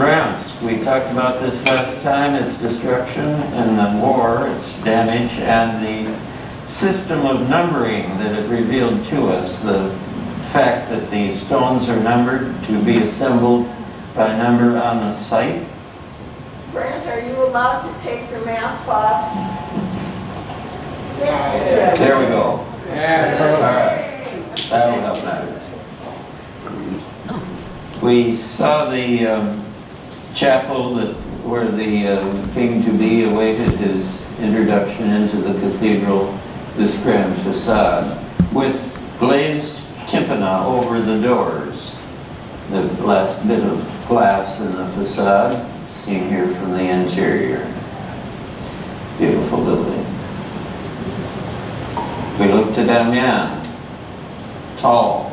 France, we talked about this last time, its destruction and the war, its damage, and the system of numbering that it revealed to us. The fact that the stones are numbered to be assembled by number on the site. Grant, are you allowed to take your mask off? There we go. Yeah. All right. That'll help matters. We saw the chapel where the king-to-be awaited his introduction into the cathedral, this grand facade, with glazed tympana over the doors. The last bit of glass in the facade, seen here from the interior. Beautiful building. We looked at Amiens, tall.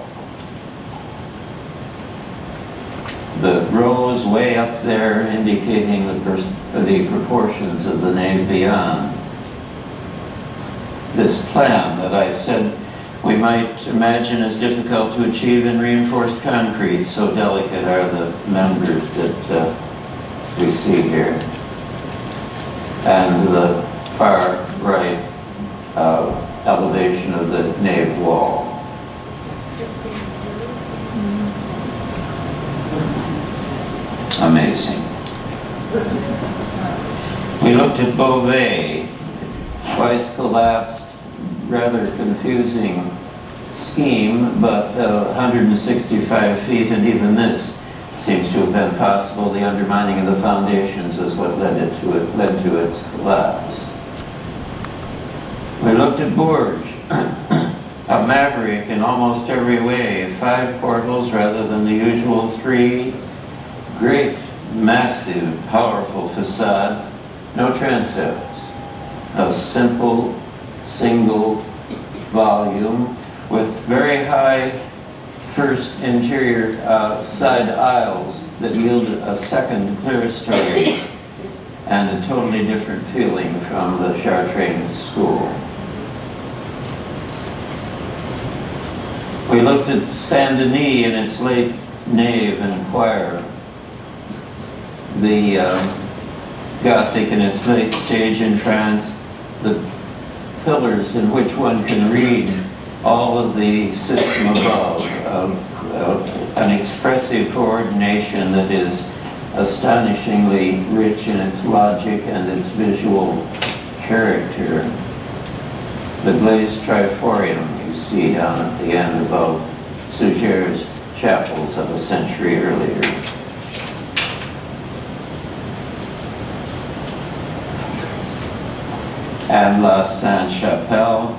The rows way up there indicating the proportions of the nave beyond. This plan that I said we might imagine as difficult to achieve in reinforced concrete, so delicate are the members that we see here. And the far right elevation of the nave wall. Amazing. We looked at Beauvais, twice collapsed, rather confusing scheme, but 165 feet, and even this seems to have been possible. The undermining of the foundations is what led to its collapse. We looked at Bourges, a maverick in almost every way, 5 portals rather than the usual 3. Great, massive, powerful facade, no transepts. A simple, single volume with very high first interior side aisles that yield a second clerestory and a totally different feeling from the Chartrain school. We looked at Saint Denis in its late nave and choir. The Gothic in its late stage in France, the pillars in which one can read all of the system above, an expressive coordination that is astonishingly rich in its logic and its visual character. The glazed triforium you see down at the end above Suger's chapels of a century earlier. And La Sainte-Chapelle.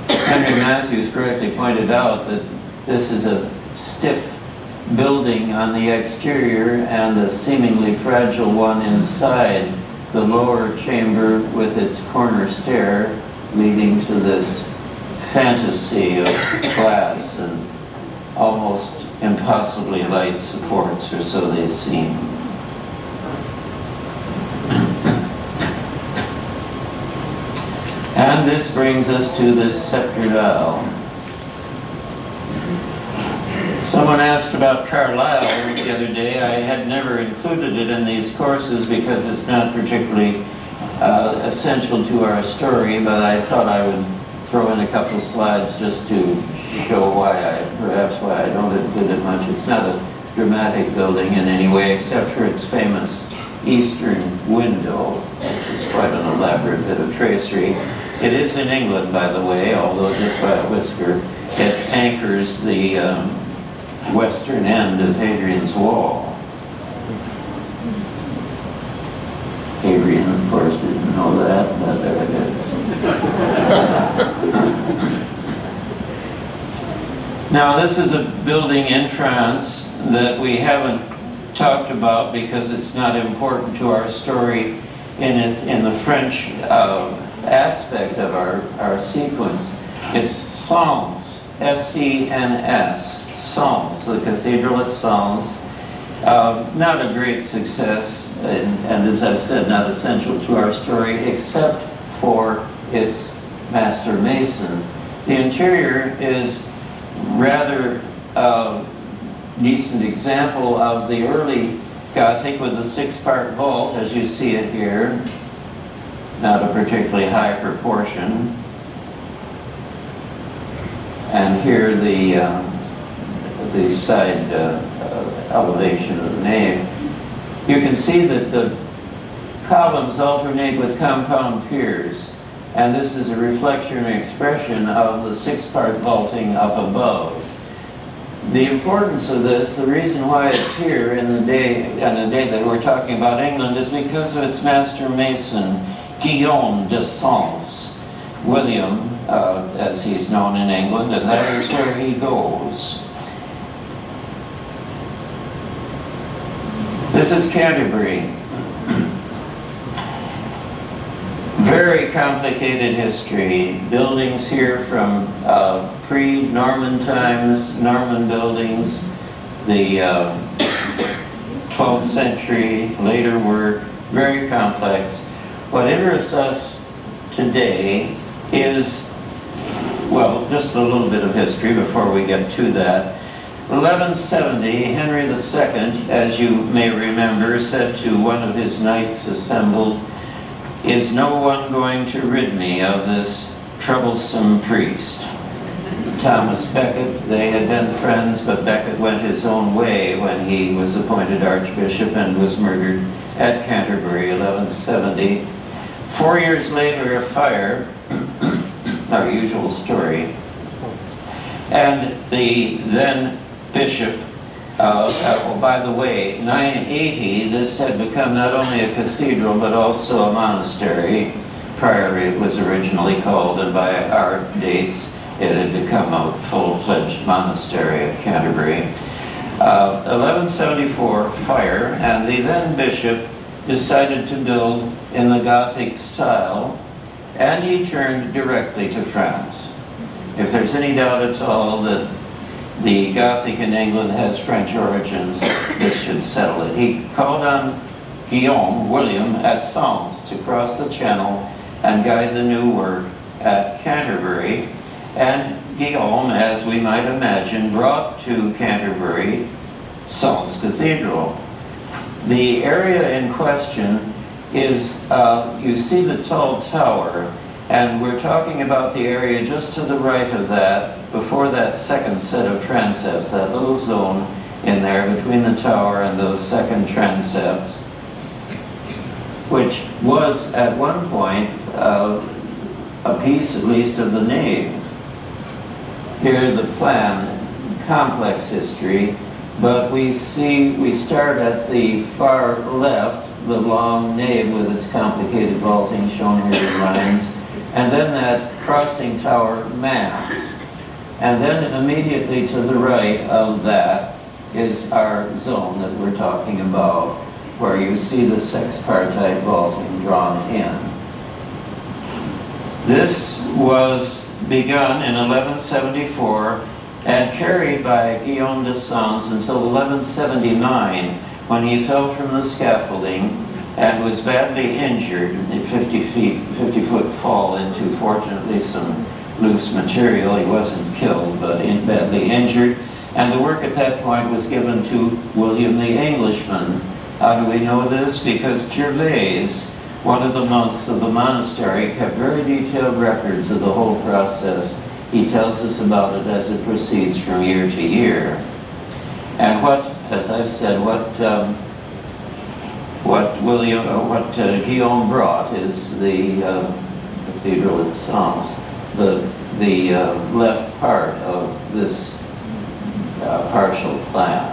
Henry Matthews correctly pointed out that this is a stiff building on the exterior and a seemingly fragile one inside the lower chamber with its corner stair leading to this fantasy of glass and almost impossibly light supports, or so they seem. And this brings us to this sceptred aisle. Someone asked about Carlisle the other day. I had never included it in these courses because it's not particularly essential to our story, but I thought I would throw in a couple of slides just to show perhaps why I don't include it much. It's not a dramatic building in any way except for its famous eastern window, which is quite an elaborate bit of tracery. It is in England, by the way, although just by a whisker. It anchors the western end of Hadrian's Wall. Hadrian, of course, didn't know that, but there it is. Now, this is a building in France that we haven't talked about because it's not important to our story in the French aspect of our sequence. It's Sens, S-E-N-S, Sens, the cathedral at Sens. Not a great success, and as I've said, not essential to our story, except for its master mason. The interior is rather decent example of the early Gothic with the 6-part vault, as you see it here. Not a particularly high proportion. And here the side elevation of the nave. You can see that the columns alternate with compound piers, and this is a reflection and expression of the 6-part vaulting up above. The importance of this, the reason why it's here in the day that we're talking about England, is because of its master mason, Guillaume de Sens, William, as he's known in England, and that is where he goes. This is Canterbury. Very complicated history. Buildings here from pre-Norman times, Norman buildings, the 12th century, later work, very complex. What interests us today is, well, just a little bit of history before we get to that. 1170, Henry II, as you may remember, said to one of his knights assembled, "Is no one going to rid me of this troublesome priest?" Thomas Becket, they had been friends, but Becket went his own way when he was appointed archbishop and was murdered at Canterbury, 1170. 4 years later, a fire, our usual story, and the then bishop, oh, by the way, 980, this had become not only a cathedral but also a monastery. Prior it was originally called, and by our dates it had become a full-fledged monastery at Canterbury. 1174, fire, and the then bishop decided to build in the Gothic style, and he turned directly to France. If there's any doubt at all that the Gothic in England has French origins, this should settle it. He called on Guillaume, William, at Sens to cross the channel and guide the new work at Canterbury. And Guillaume, as we might imagine, brought to Canterbury Sens Cathedral. The area in question is, you see the tall tower, and we're talking about the area just to the right of that, before that second set of transepts, that little zone in there between the tower and those second transepts, which was at one point a piece at least of the nave. Here the plan, complex history, but we start at the far left, the long nave with its complicated vaulting shown here in lines, and then that crossing tower mass. And then immediately to the right of that is our zone that we're talking about, where you see the sexpartite vaulting drawn in. This was begun in 1174 and carried by Guillaume de Sens until 1179, when he fell from the scaffolding and was badly injured, a 50-foot fall into, fortunately, some loose material. He wasn't killed, but badly injured. And the work at that point was given to William the Englishman. How do we know this? Because Gervais, one of the monks of the monastery, kept very detailed records of the whole process. He tells us about it as it proceeds from year to year. And what, as I've said, what Guillaume brought is the cathedral at Sens, the left part of this partial plan.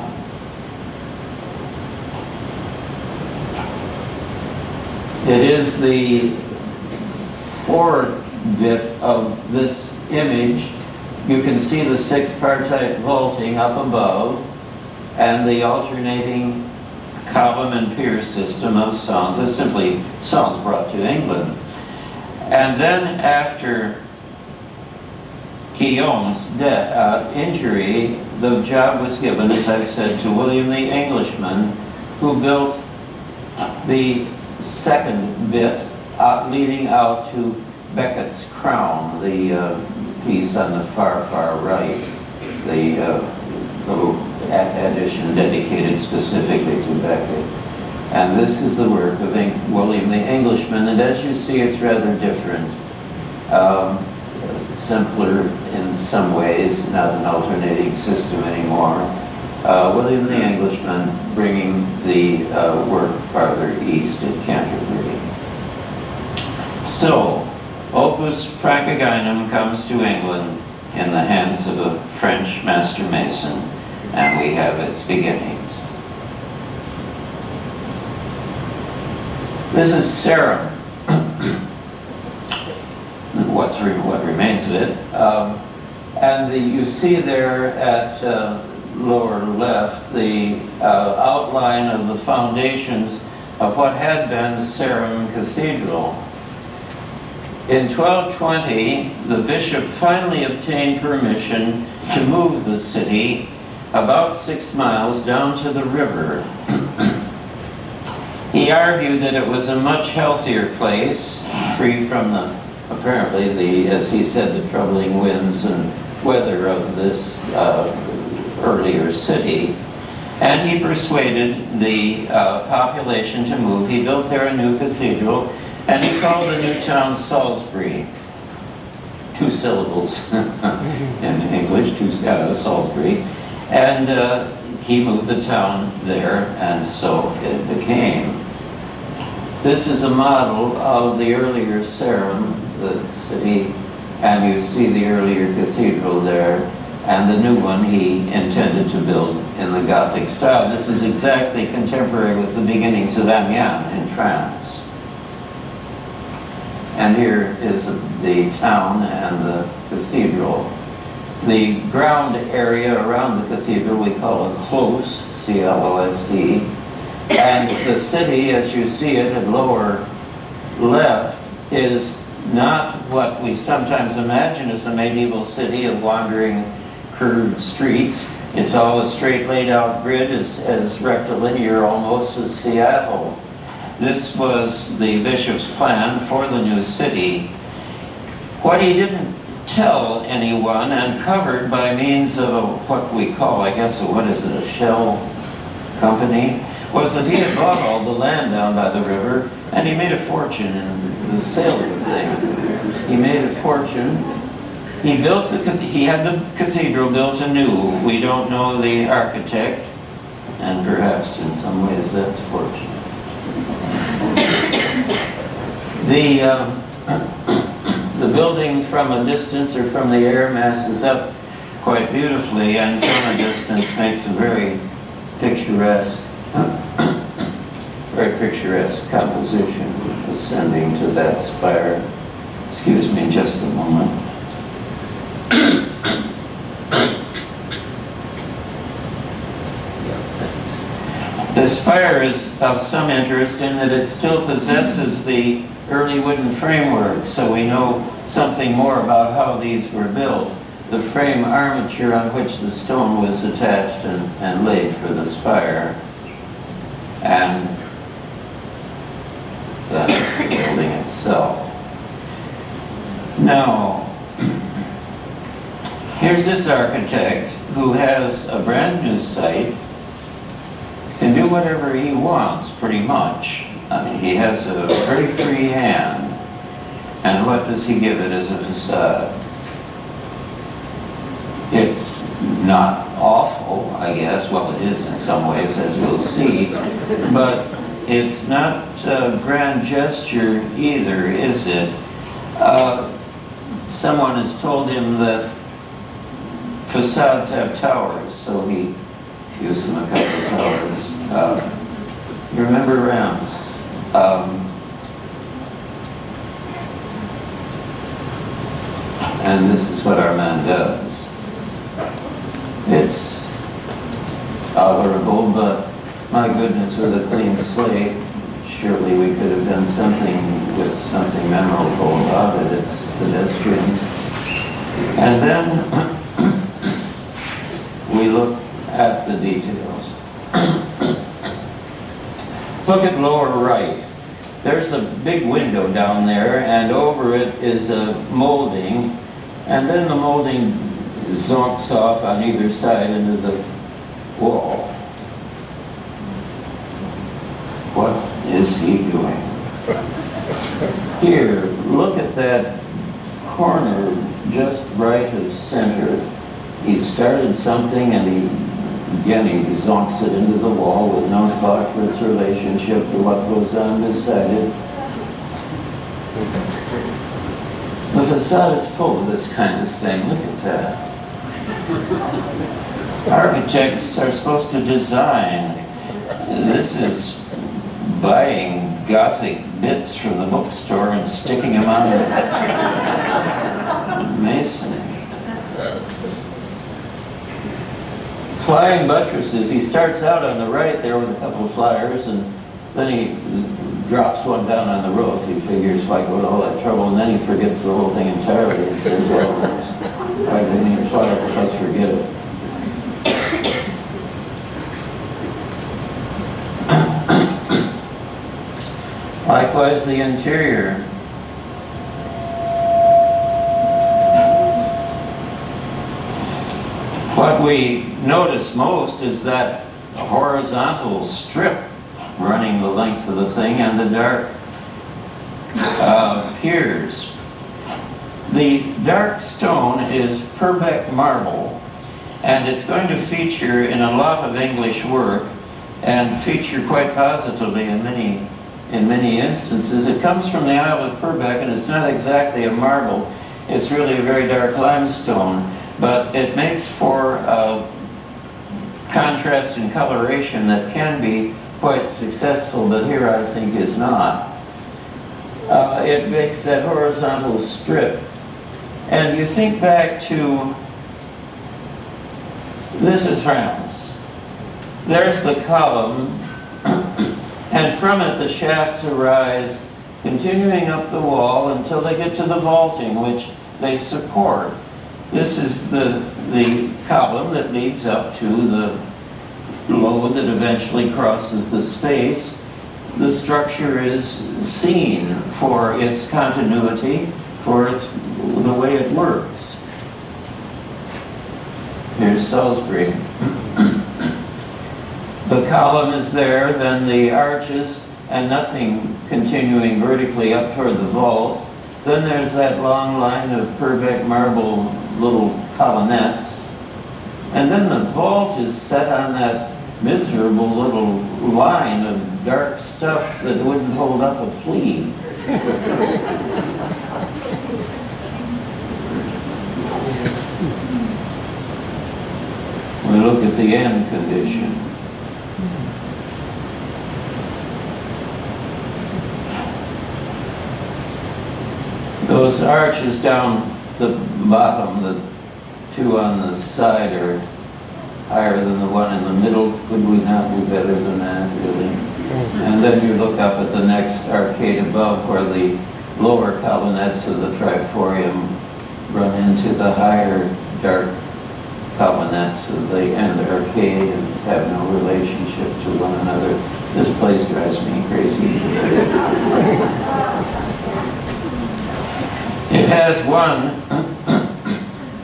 It is the forward bit of this image. You can see the sexpartite vaulting up above and the alternating column and pier system of Sens. It's simply Sens brought to England. And then after Guillaume's injury, the job was given, as I've said, to William the Englishman, who built the second bit leading out to Becket's crown, the piece on the far right, the little addition dedicated specifically to Becket. And this is the work of William the Englishman, and as you see, it's rather different. Simpler in some ways, not an alternating system anymore. William the Englishman bringing the work farther east at Canterbury. So, Opus Francoginum comes to England in the hands of a French master mason, and we have its beginnings. This is Sarum, what remains of it. And you see there at lower left the outline of the foundations of what had been Sarum Cathedral. In 1220, the bishop finally obtained permission to move the city about 6 miles down to the river. He argued that it was a much healthier place, free from apparently as he said, the troubling winds and weather of this earlier city. And he persuaded the population to move. He built there a new cathedral, and he called the new town Salisbury. 2 syllables in English, Salisbury. And he moved the town there, and so it became. This is a model of the earlier Sarum, the city, and you see the earlier cathedral there, and the new one he intended to build in the Gothic style. This is exactly contemporary with the beginnings of Amiens in France. And here is the town and the cathedral. The ground area around the cathedral we call a close, C-L-O-S-E. And the city, as you see it at lower left, is not what we sometimes imagine as a medieval city of wandering curved streets. It's all a straight laid out grid, as rectilinear almost as Seattle. This was the bishop's plan for the new city. What he didn't tell anyone, and covered by means of what we call, I guess, a shell company, was that he had bought all the land down by the river, and he made a fortune in the sale of the thing. He made a fortune. He had the cathedral built anew. We don't know the architect, and perhaps in some ways that's fortunate. The building from a distance or from the air masses up quite beautifully, and from a distance makes a very picturesque composition ascending to that spire. Excuse me just a moment. The spire is of some interest in that it still possesses the early wooden framework, so we know something more about how these were built. The frame armature on which the stone was attached and laid for the spire, and the building itself. Now, here's this architect who has a brand new site, can do whatever he wants pretty much. I mean, he has a very free hand. And what does he give it as a facade? It's not awful, I guess. Well, it is in some ways, as we'll see. But it's not a grand gesture either, is it? Someone has told him that facades have towers, so he gives them a couple of towers. You remember Reims? And this is what our man does. It's tolerable, but my goodness, with a clean slate, surely we could have done something with something memorable about it. It's pedestrian. And then we look at the details. Look at lower right. There's a big window down there, and over it is a molding, and then the molding zonks off on either side into the wall. What is he doing? Here, look at that corner just right of center. He started something and he zonks it into the wall with no thought for its relationship to what goes on beside it. The facade is full of this kind of thing. Look at that. Architects are supposed to design. This is buying Gothic bits from the bookstore and sticking them on masonry. Flying buttresses. He starts out on the right there with a couple of flyers, and then he drops one down on the roof. He figures, why go to all that trouble? And then he forgets the whole thing entirely and says, well, why do they need flyers? Let's forget it. Likewise, the interior. What we notice most is that horizontal strip running the length of the thing and the dark piers. The dark stone is Purbeck marble, and it's going to feature in a lot of English work and feature quite positively in many instances. It comes from the Isle of Purbeck, and it's not exactly a marble. It's really a very dark limestone, but it makes for contrast and coloration that can be quite successful, but here I think is not. It makes that horizontal strip. And you think back to, this is France. There's the column, and from it the shafts arise, continuing up the wall until they get to the vaulting, which they support. This is the column that leads up to the load that eventually crosses the space. The structure is seen for its continuity, for the way it works. Here's Salisbury. The column is there, then the arches, and nothing continuing vertically up toward the vault. Then there's that long line of Purbeck marble little colonnettes. And then the vault is set on that miserable little line of dark stuff that wouldn't hold up a flea. We look at the end condition. Those arches down the bottom, the two on the side, are higher than the one in the middle. Could we not do better than that, really? And then you look up at the next arcade above, where the lower colonnettes of the triforium run into the higher dark colonnettes of the end arcade and have no relationship to one another. This place drives me crazy. It has one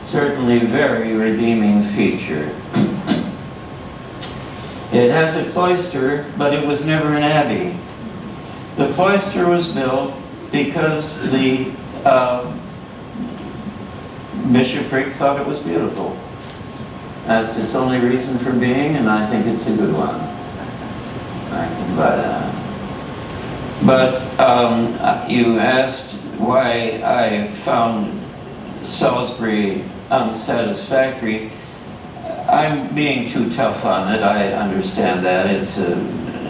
certainly very redeeming feature. It has a cloister, but it was never an abbey. The cloister was built because the bishopric thought it was beautiful. That's its only reason for being, and I think it's a good one. I can buy that. But you asked why I found Salisbury unsatisfactory. I'm being too tough on it. I understand that. It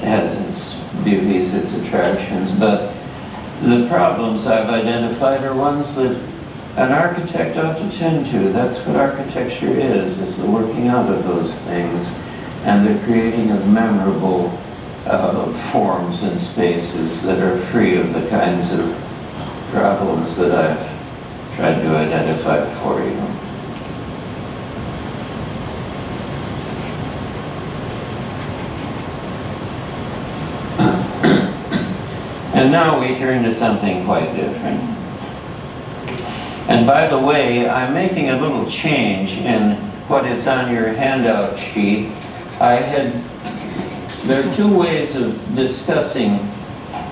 has its beauties, its attractions, but the problems I've identified are ones that an architect ought to tend to. That's what architecture is the working out of those things and the creating of memorable forms and spaces that are free of the kinds of problems that I've tried to identify for you. And now we turn to something quite different. And by the way, I'm making a little change in what is on your handout sheet. There are two ways of discussing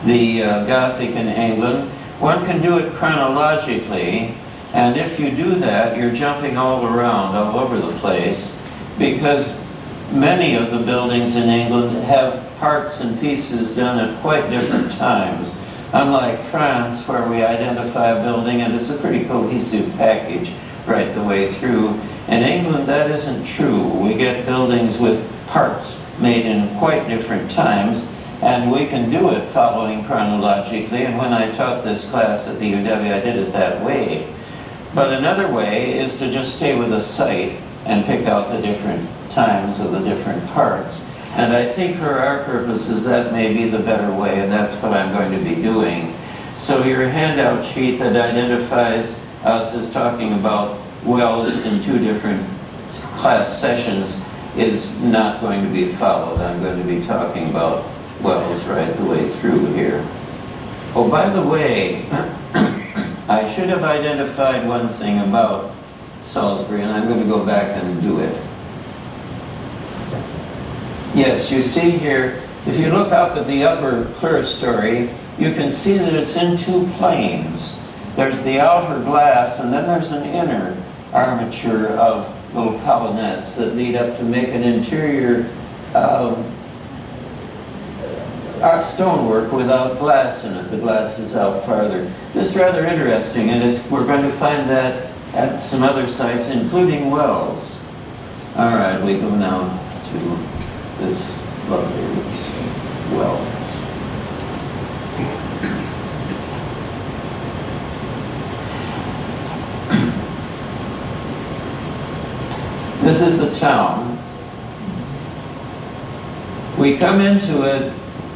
the Gothic in England. One can do it chronologically, and if you do that, you're jumping all around, all over the place, because many of the buildings in England have parts and pieces done at quite different times. Unlike France, where we identify a building and it's a pretty cohesive package right the way through. In England, that isn't true. We get buildings with parts made in quite different times, and we can do it following chronologically, and when I taught this class at the UW, I did it that way. But another way is to just stay with a site and pick out the different times of the different parts. And I think for our purposes, that may be the better way, and that's what I'm going to be doing. So your handout sheet that identifies us as talking about wells in two different class sessions is not going to be followed. I'm going to be talking about wells right the way through here. Oh, by the way, I should have identified one thing about Salisbury, and I'm going to go back and do it. Yes, you see here, if you look up at the upper clerestory, you can see that it's in two planes. There's the outer glass, and then there's an inner armature of little colonnettes that lead up to make an interior stonework without glass in it. The glass is out farther. This is rather interesting, and we're going to find that at some other sites, including wells. All right, we go now to this lovely wells. This is the town. We come into it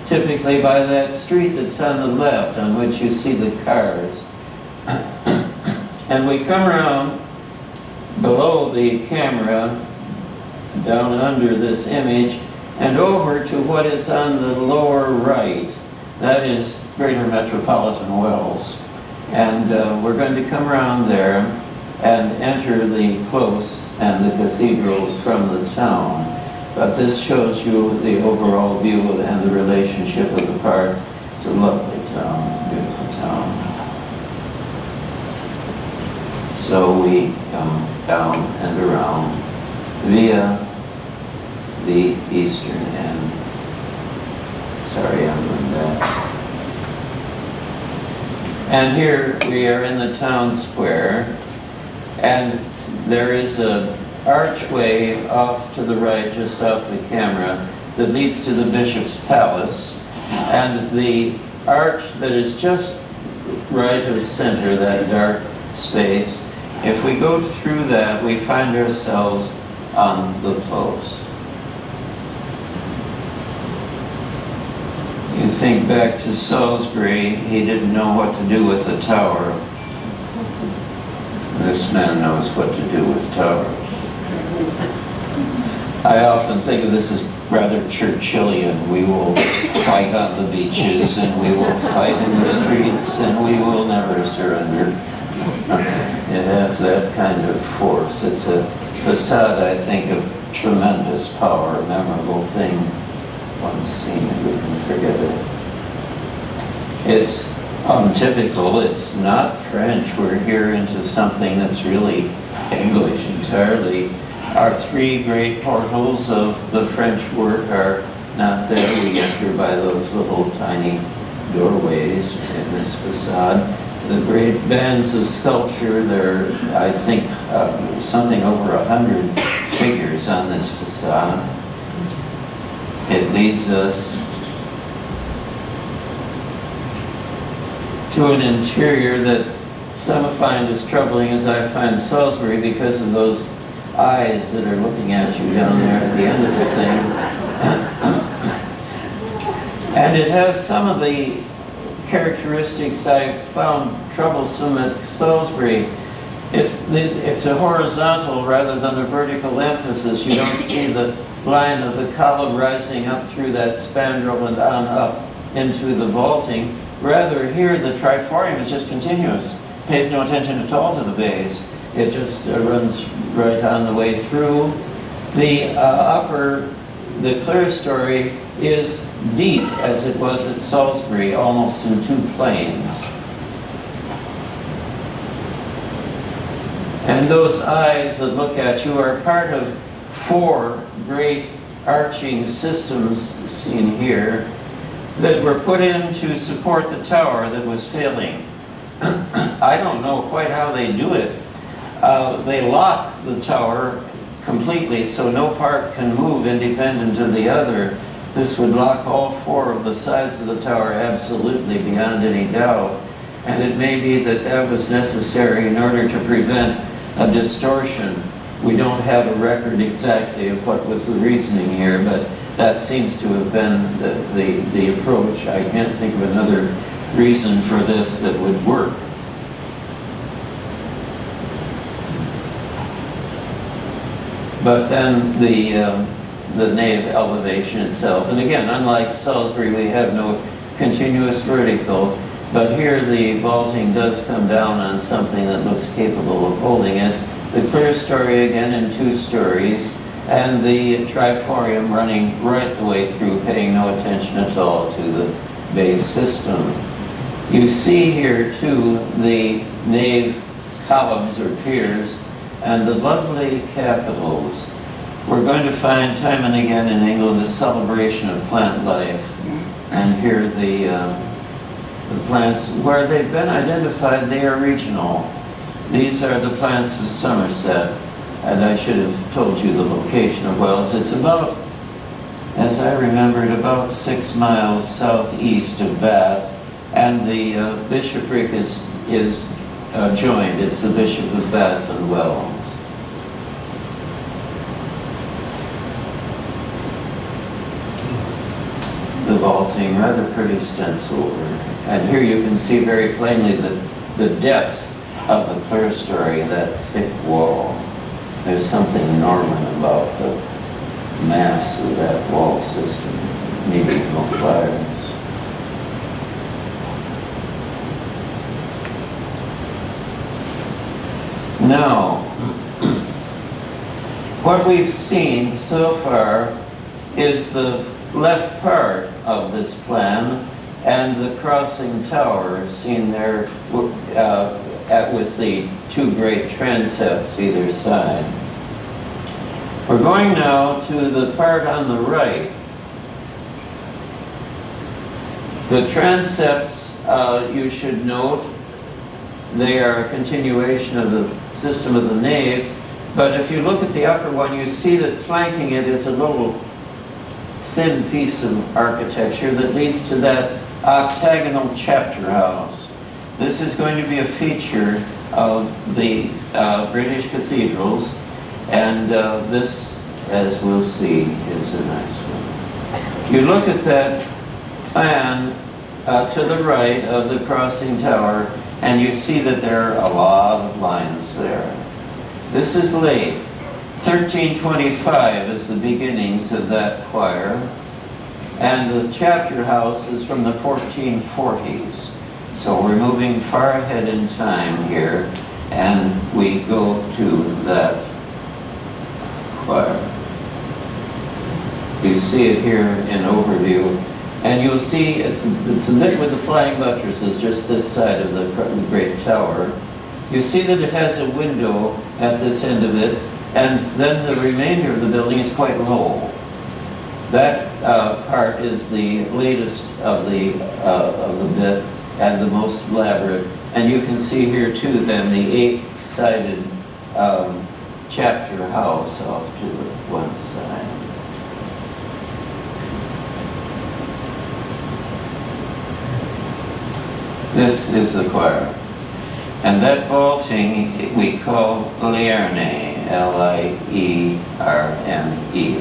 typically by that street that's on the left, on which you see the cars. And we come around below the camera, down under this image, and over to what is on the lower right. That is Greater Metropolitan Wells. And we're going to come around there and enter the close and the cathedral from the town. But this shows you the overall view and the relationship of the parts. It's a lovely town, beautiful town. So we come down and around via the eastern end. Sorry, I'm going back. And here we are in the town square, and there is an archway off to the right, just off the camera, that leads to the bishop's palace. And the arch that is just right of center, that dark space, if we go through that, we find ourselves on the close. You think back to Salisbury, he didn't know what to do with the tower. This man knows what to do with towers. I often think of this as rather Churchillian. We will fight on the beaches, and we will fight in the streets, and we will never surrender. It has that kind of force. It's a facade, I think, of tremendous power, a memorable thing. Once seen it, we can forget it. It's untypical, it's not French. We're here into something that's really English entirely. Our three great portals of the French work are not there. We enter by those little tiny doorways in this facade. The great bands of sculpture, there are, I think, something over 100 figures on this facade. It leads us to an interior that some find as troubling as I find Salisbury, because of those eyes that are looking at you down there at the end of the thing. And it has some of the characteristics I found troublesome at Salisbury. It's a horizontal rather than a vertical emphasis. You don't see the line of the column rising up through that spandrel and on up into the vaulting. Rather here the triforium is just continuous. Pays no attention at all to the bays. It just runs right on the way through. The upper the clerestory is deep as it was at Salisbury, almost in two planes. And those eyes that look at you are part of four great arching systems seen here that were put in to support the tower that was failing. I don't know quite how they do it. They lock the tower completely so no part can move independent of the other. This would lock all four of the sides of the tower absolutely beyond any doubt. And it may be that that was necessary in order to prevent a distortion. We don't have a record exactly of what was the reasoning here, but that seems to have been the approach. I can't think of another reason for this that would work. But then the nave elevation itself, and again, unlike Salisbury, we have no continuous vertical, but here the vaulting does come down on something that looks capable of holding it. The clerestory again in 2 stories, and the triforium running right the way through, paying no attention at all to the base system. You see here too the nave columns or piers and the lovely capitals. We're going to find time and again in England a celebration of plant life, and here the plants, where they've been identified, they are regional. These are the plants of Somerset, and I should have told you the location of Wells. It's about, as I remembered, about 6 miles southeast of Bath, and the bishopric is joined. It's the Bishop of Bath and Wells. The vaulting, rather pretty stencil work. And here you can see very plainly the depth of the clerestory, that thick wall. There's something Norman about the mass of that wall system, medieval fires. Now, what we've seen so far is the left part of this plan and the crossing tower seen there with the 2 great transepts either side. We're going now to the part on the right. The transepts, you should note, they are a continuation of the system of the nave, but if you look at the upper one, you see that flanking it is a little thin piece of architecture that leads to that octagonal chapter house. This is going to be a feature of the British cathedrals, and this, as we'll see, is a nice one. You look at that plan to the right of the crossing tower, and you see that there are a lot of lines there. This is late. 1325 is the beginnings of that choir, and the chapter house is from the 1440s. So we're moving far ahead in time here, and we go to that choir. You see it here in overview, and you'll see it's lit with the flying buttresses just this side of the great tower. You see that it has a window at this end of it, and then the remainder of the building is quite low. That part is the latest of the bit and the most elaborate. And you can see here too then the 8-sided chapter house off to the one side. This is the choir. And that vaulting we call Lierne, L-I-E-R-N-E,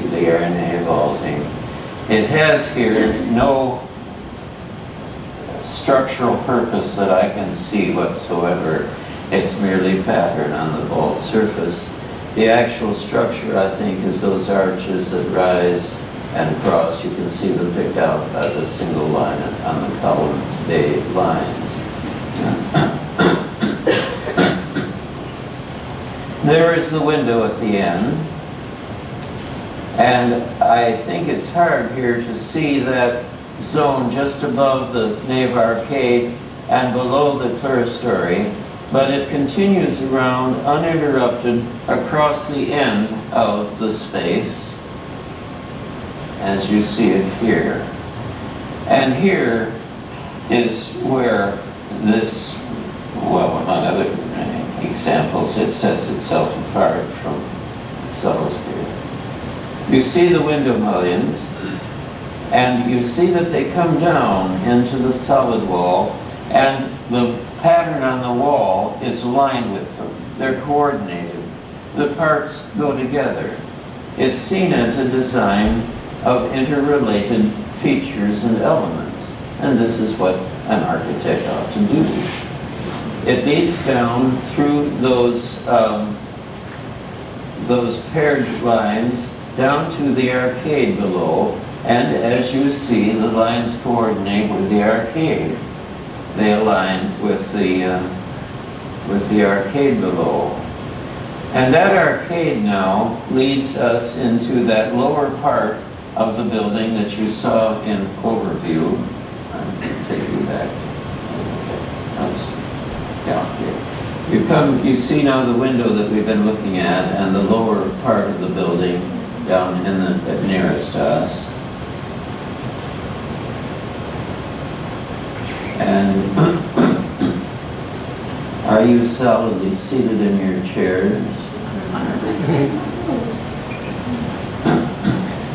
Lierne vaulting. It has here no structural purpose that I can see whatsoever. It's merely pattern on the vault surface. The actual structure, I think, is those arches that rise and cross. You can see them picked out by the single line on the column day lines. There is the window at the end. And I think it's hard here to see that zone just above the nave arcade and below the clerestory, but it continues around uninterrupted across the end of the space, as you see it here. And here is where this, well, among other examples, it sets itself apart from Salisbury. You see the window mullions, and you see that they come down into the solid wall, and the pattern on the wall is aligned with them. They're coordinated. The parts go together. It's seen as a design of interrelated features and elements, and this is what an architect ought to do. It leads down through those paired lines down to the arcade below, and as you see, the lines coordinate with the arcade. They align with the arcade below. And that arcade now leads us into that lower part of the building that you saw in overview. I'm going to take you back. Yeah, here. You see now the window that we've been looking at, and the lower part of the building down in the nearest to us. And are you solidly seated in your chairs?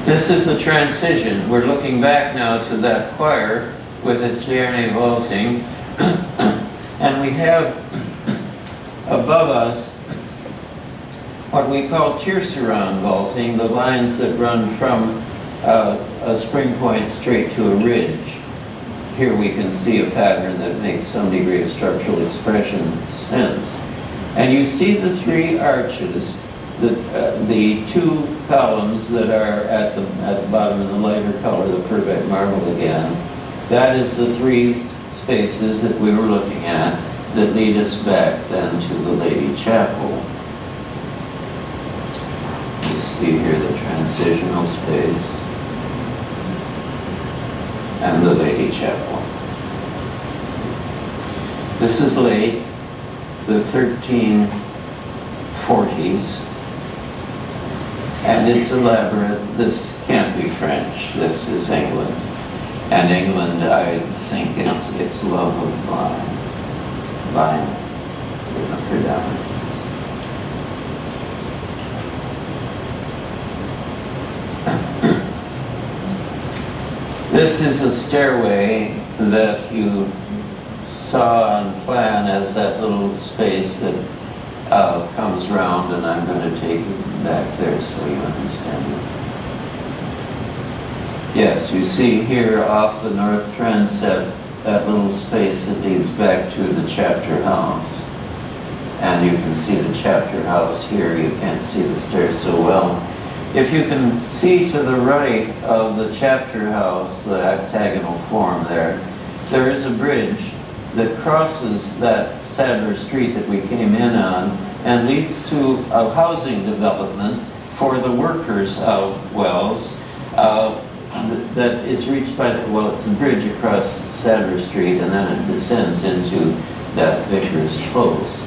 This is the transition. We're looking back now to that choir with its lierne vaulting. And we have above us what we call tierceron vaulting, the lines that run from a spring point straight to a ridge. Here we can see a pattern that makes some degree of structural expression sense. And you see the three arches, the two columns that are at the bottom in the lighter color, the Purbeck marble again. That is the three spaces that we were looking at that lead us back then to the Lady Chapel. You see here the transitional space and the Lady Chapel. This is late, the 1340s, and it's elaborate. This can't be French, this is England. And England, I think it's love of line predominates. This is a stairway that you saw on plan as that little space that comes round, and I'm going to take you back there so you understand it. Yes, you see here off the north transept that little space that leads back to the chapter house. And you can see the chapter house here. You can't see the stairs so well. If you can see to the right of the chapter house, the octagonal form there is a bridge that crosses that Sadler Street that we came in on and leads to a housing development for the workers of Wells that is reached by, well, it's a bridge across Sadler Street, and then it descends into that Vicar's Close.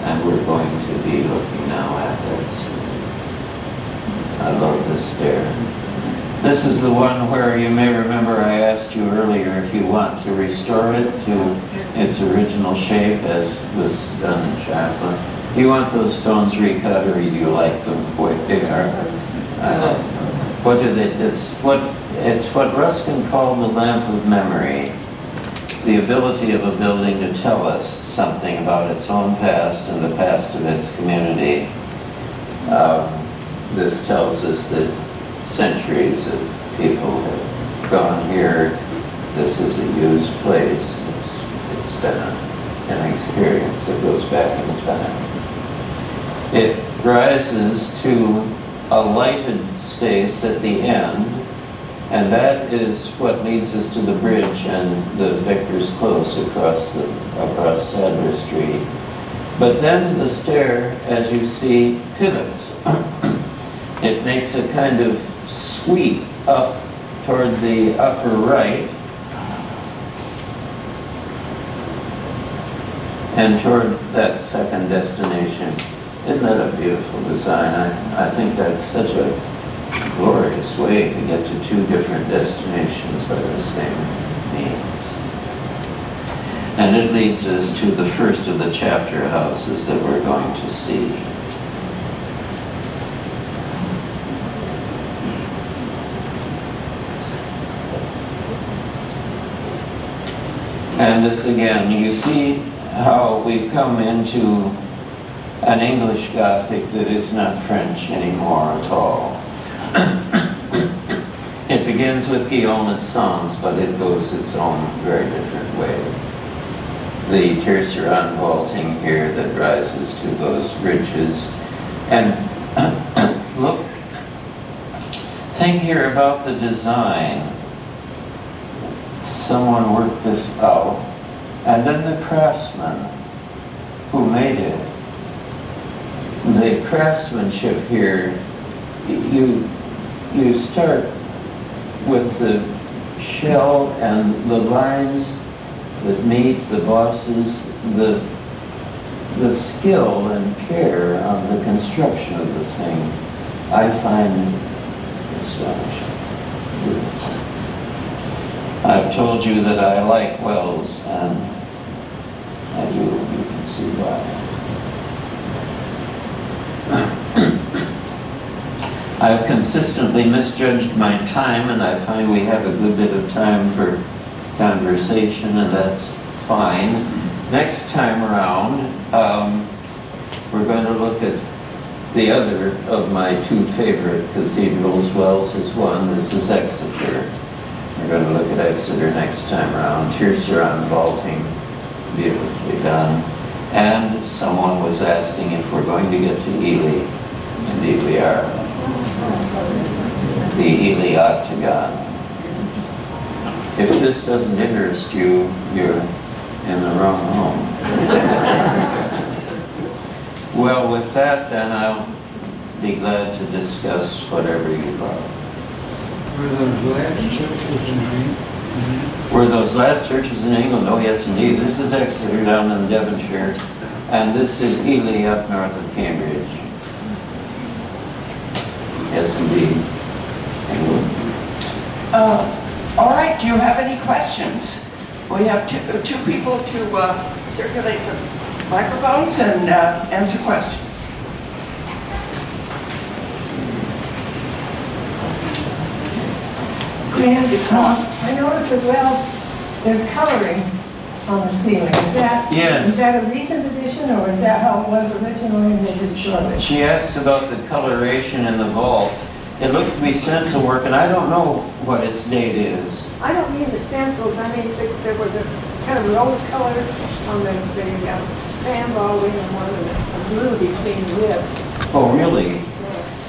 And we're going to be looking now at that. I love this stair. This is the one where you may remember I asked you earlier if you want to restore it to its original shape as was done in Chaplin. Do you want those stones recut, or do you like them the way they are? I like them. What do they, it's what Ruskin called the lamp of memory. The ability of a building to tell us something about its own past and the past of its community. This tells us that centuries of people have gone here. This is a used place. It's been an experience that goes back in time. It rises to a lighted space at the end, and that is what leads us to the bridge and the Vicar's Close across Sadler Street. But then the stair, as you see, pivots. It makes a kind of sweep up toward the upper right and toward that second destination. Isn't that a beautiful design? I think that's such a glorious way to get to two different destinations by the same means. And it leads us to the first of the chapter houses that we're going to see. And this again, you see how we come into an English Gothic that is not French anymore at all. It begins with Guillaume et Sens, but it goes its own very different way. The tierceron vaulting here that rises to those ridges. And look, think here about the design. Someone worked this out, and then the craftsman who made it. The craftsmanship here, you start with the shell and the lines that meet the bosses, the skill and care of the construction of the thing, I find astonishing. I've told you that I like wells, and I do, you can see why. I've consistently misjudged my time, and I find we have a good bit of time for conversation, and that's fine. Next time around, we're going to look at the other of my two favorite cathedrals. Wells is one, this is Exeter. We're going to look at Exeter next time around. Tierceron vaulting, beautifully done. And someone was asking if we're going to get to Ely. Indeed we are. The Ely Octagon. If this doesn't interest you, you're in the wrong home. Well, with that then, I'll be glad to discuss whatever you'd like. Were those last churches in England? Were those last churches in England? Oh yes indeed. This is Exeter down in Devonshire, and this is Ely up north of Cambridge. Yes indeed. England. All right, do you have any questions? We have two people to circulate the microphones and answer questions. And It's on. I noticed that wells, there's coloring on the ceiling. Is that, Yes. is that a recent addition, or is that how it was originally and they just showed it? She asks about the coloration in the vault. It looks to be stencil work, and I don't know what its date is. I don't mean the stencils, I mean there was a kind of rose color on the fan vaulting and one of the blue between the ribs. Oh, really?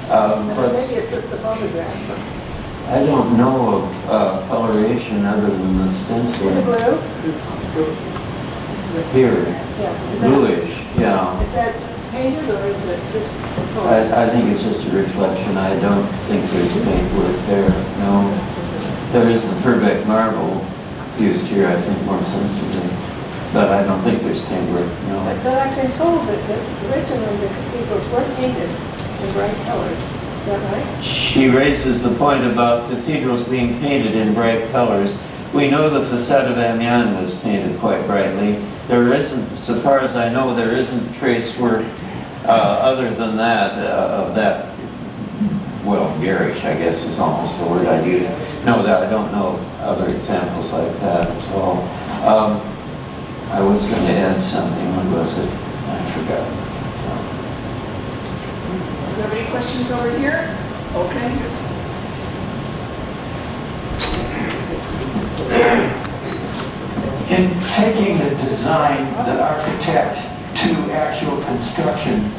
But Maybe it's just the photograph. I don't know of coloration other than the See the stenciling. blue? Here, Yes. bluish, yeah. Is that painted or is it just photo? I think it's just a reflection. I don't think there's paintwork there, no. There is the Purbeck marble used here, I think, more sensibly. But I don't think there's paintwork, no. But I've been told that originally the cathedrals were painted in bright colors. Is that right? She raises the point about cathedrals being painted in bright colors. We know the facade of Amiens was painted quite brightly. There isn't, so far as I know, there isn't trace work other than that, of that, well, garish, I guess is almost the word I'd use. No, that I don't know of other examples like that at all. I was going to add something, what was it? I forgot. Do you have any questions over here? Okay. In taking the design, the architect to actual construction,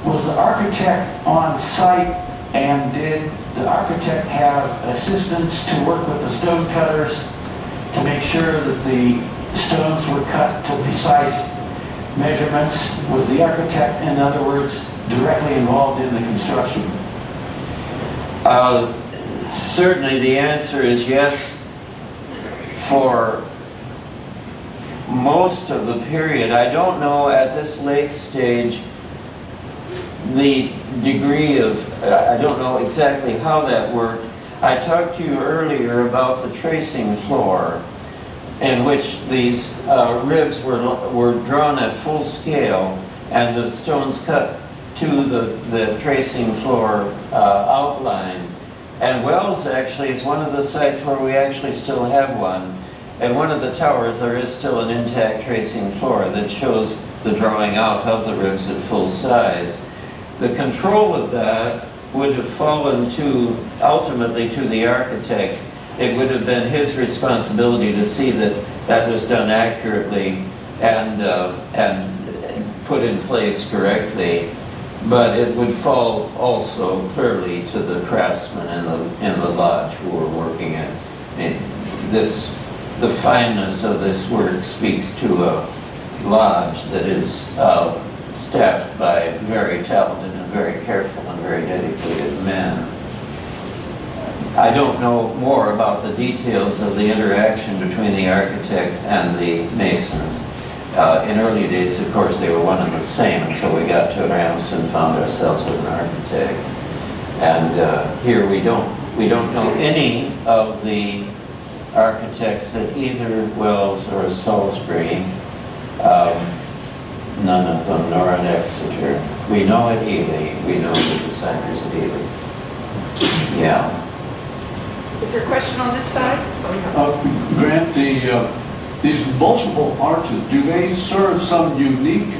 was the architect on site, and did the architect have assistants to work with the stone cutters to make sure that the stones were cut to precise measurements? Was the architect, in other words, directly involved in the construction? Certainly the answer is yes for most of the period. I don't know at this late stage the degree of, I don't know exactly how that worked. I talked to you earlier about the tracing floor in which these ribs were drawn at full scale and the stones cut to the tracing floor outline. And Wells actually is one of the sites where we actually still have one. At one of the towers there is still an intact tracing floor that shows the drawing out of the ribs at full size. The control of that would have fallen ultimately to the architect. It would have been his responsibility to see that that was done accurately and put in place correctly. But it would fall also clearly to the craftsmen in the lodge who were working it. The fineness of this work speaks to a lodge that is staffed by very talented and very careful and very dedicated men. I don't know more about the details of the interaction between the architect and the masons. In early days, of course, they were one and the same until we got to Rams and found ourselves with an architect. And here we don't know any of the architects at either Wells or Salisbury. None of them, nor at Exeter. We know at Ely. We know the designers at Ely. Yeah. Is there a question on this side? Grant, these multiple arches, do they serve some unique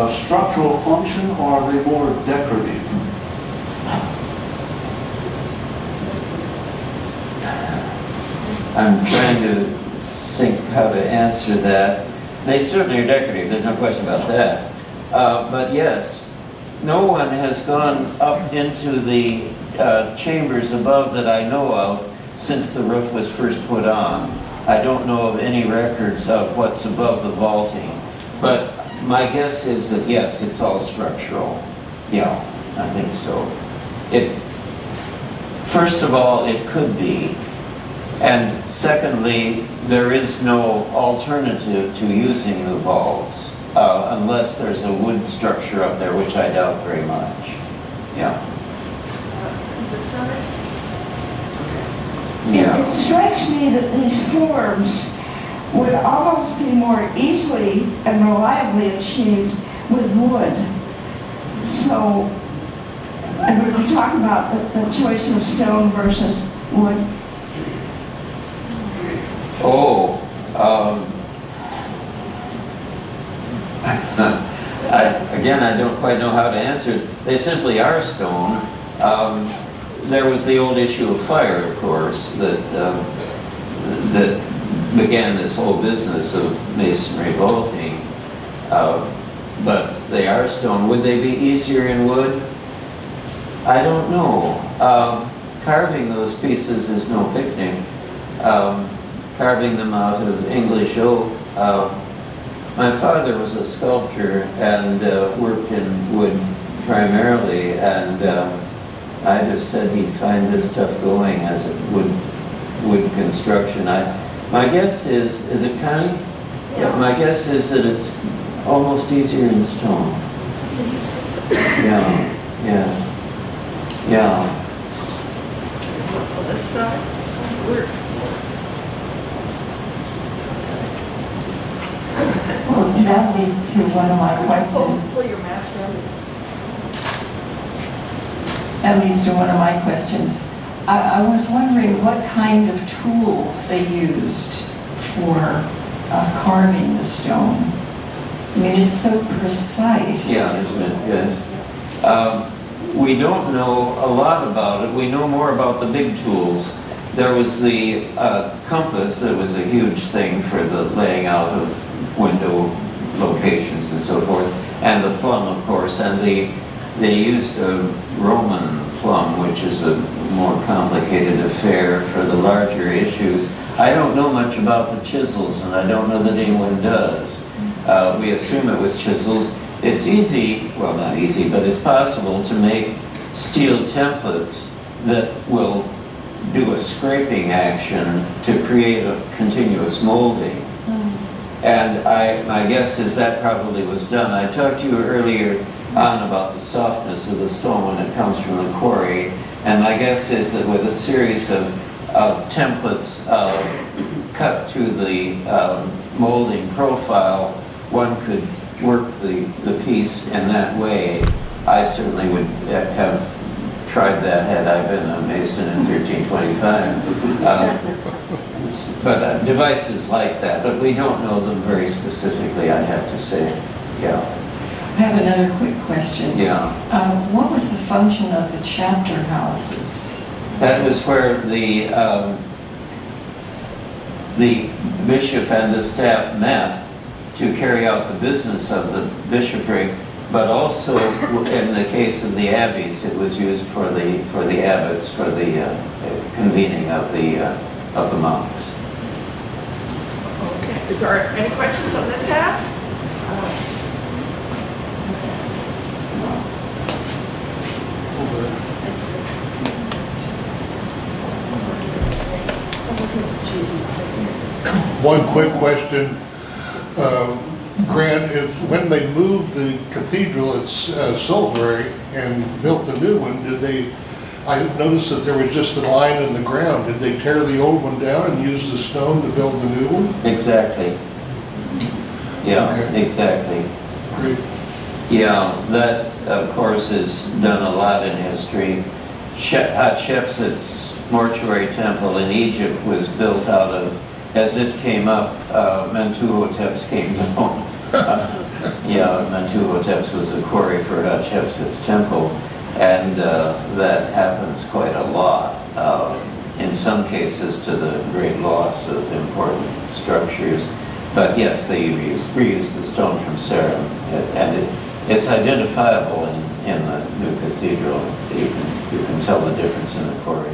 structural function, or are they more decorative? I'm trying to think how to answer that. They certainly are decorative, there's no question about that. But yes, no one has gone up into the chambers above that I know of since the roof was first put on. I don't know of any records of what's above the vaulting. But my guess is that yes, it's all structural. Yeah, I think so. First of all, it could be. And secondly, there is no alternative to using the vaults unless there's a wood structure up there, which I doubt very much. Yeah. The side? Yeah. It strikes me that these forms would almost be more easily and reliably achieved with wood. So, and we were talking about the choice of stone versus wood. Oh, again, I don't quite know how to answer it. They simply are stone. There was the old issue of fire, of course, that began this whole business of masonry vaulting. But they are stone. Would they be easier in wood? I don't know. Carving those pieces is no picnic. Carving them out of English oak. My father was a sculptor and worked in wood primarily, and I just said he'd find this stuff going as a wood construction. My guess is it Connie? Yeah. My guess is that it's almost easier in stone. Yeah, yes. Yeah. On this side? Well, that leads to one of my questions. Pull your mask down. That leads to one of my questions. I was wondering what kind of tools they used for carving the stone. I mean, it's so precise. Yeah, isn't it? Yes. We don't know a lot about it. We know more about the big tools. There was the compass that was a huge thing for the laying out of window locations and so forth, and the plumb, of course, and they used a Roman plumb, which is a more complicated affair for the larger issues. I don't know much about the chisels, and I don't know that anyone does. We assume it was chisels. It's easy, well, not easy, but it's possible to make steel templates that will do a scraping action to create a continuous molding. And my guess is that probably was done. I talked to you earlier on about the softness of the stone when it comes from the quarry, and my guess is that with a series of templates cut to the molding profile, one could work the piece in that way. I certainly would have tried that had I been a mason in 1325. But devices like that, but we don't know them very specifically, I'd have to say. Yeah. I have another quick question. Yeah. What was the function of the chapter houses? That was where the bishop and the staff met to carry out the business of the bishopric, but also in the case of the abbeys, it was used for the abbots for the convening of the monks. Okay, is there any questions on this half? One quick question. Grant, is when they moved the cathedral at Salisbury and built the new one, I noticed that there was just a line in the ground. Did they tear the old one down and use the stone to build the new one? Exactly. Yeah, Okay. exactly. Great. Yeah, that of course is done a lot in history. Hatshepsut's mortuary temple in Egypt was built out of, as it came up, Mentuhotep's came down. Mentuhotep's was the quarry for Hatshepsut's temple, and that happens quite a lot. In some cases to the great loss of important structures. But yes, they reused the stone from Sarum, and it's identifiable in the new cathedral. You can tell the difference in the quarry.